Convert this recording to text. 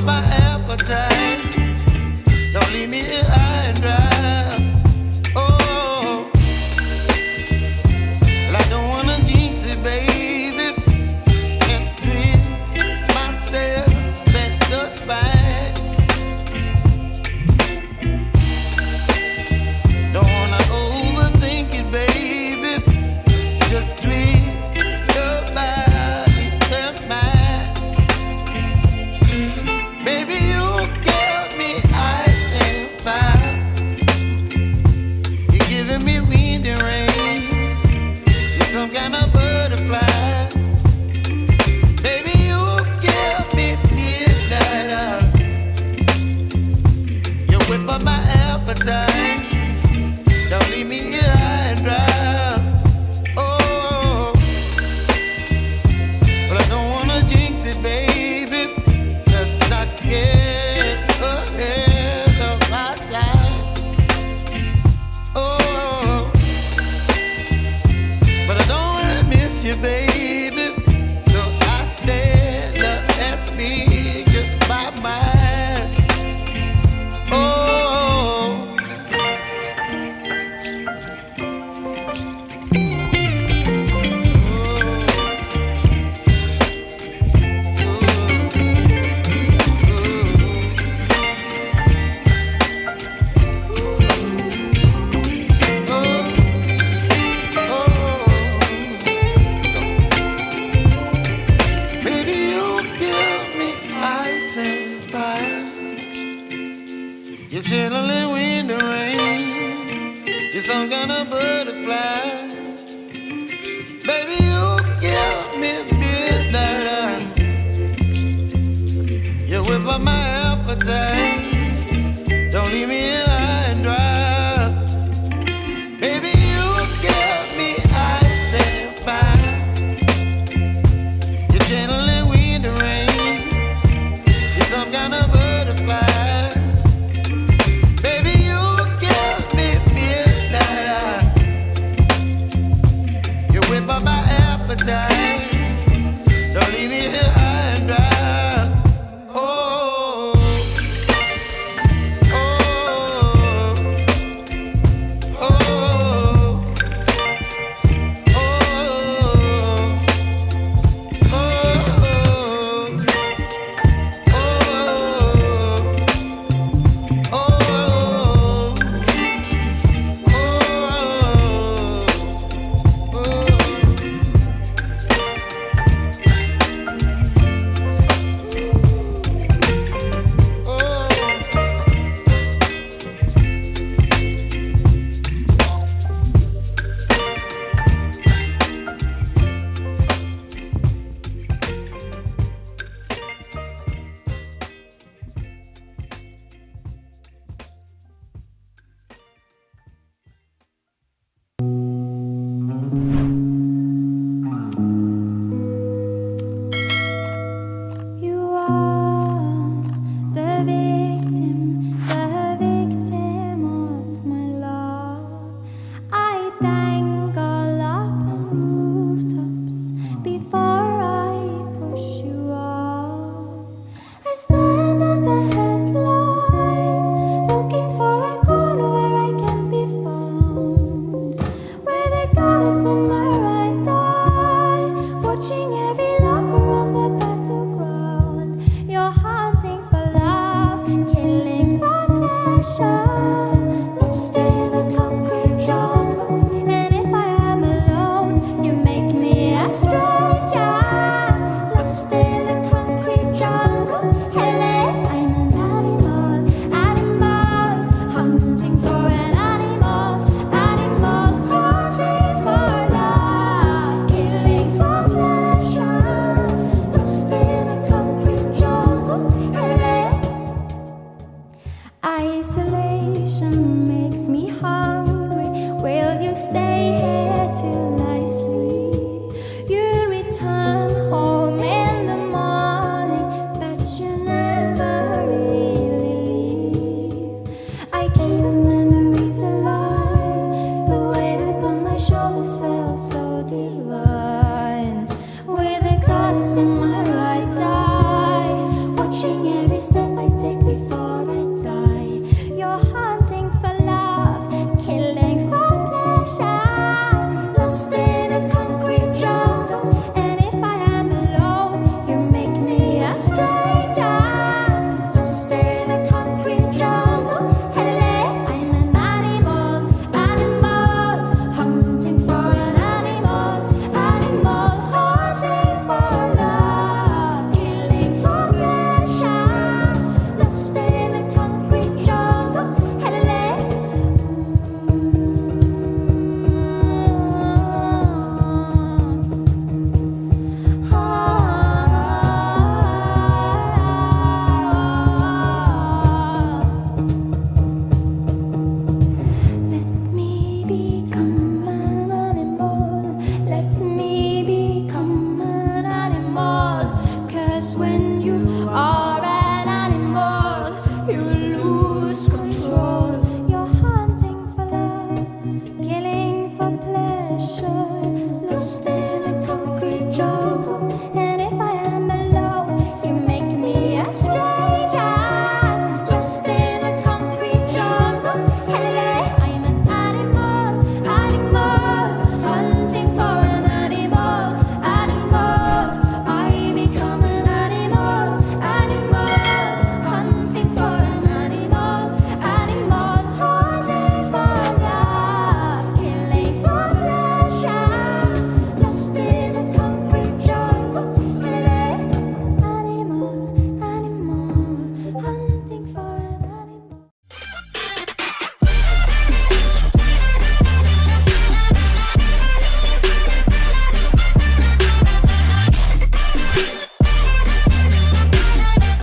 my appetite. Don't leave me here high and dry. Oh, well, I don't wanna jinx it, baby, and twist myself at the spine. Don't wanna overthink it, baby. It's just twist your body and mine. Baby, you give me ice and fire. You're giving me wind and rain. You're some kind of butterfly. Baby, you give me midnight. You whip up my appetite. Don't leave me here high and dry. Oh, but I don't wanna jinx it, baby. Let's not get ahead of my time. Oh, but I don't wanna miss you, baby. So I stand up and speak just my mind. Oh. Baby, you give me ice and fire. You're chilling wind and rain. You're some kind of butterfly. Baby, you give me midnight. You whip up my appetite. Don't leave me here high and dry. Baby, you give me ice and fire. You're channeling wind and rain. You're some kind of butterfly. Baby, you give me midnight. You whip up my appetite. Don't leave me here high and dry. Oh.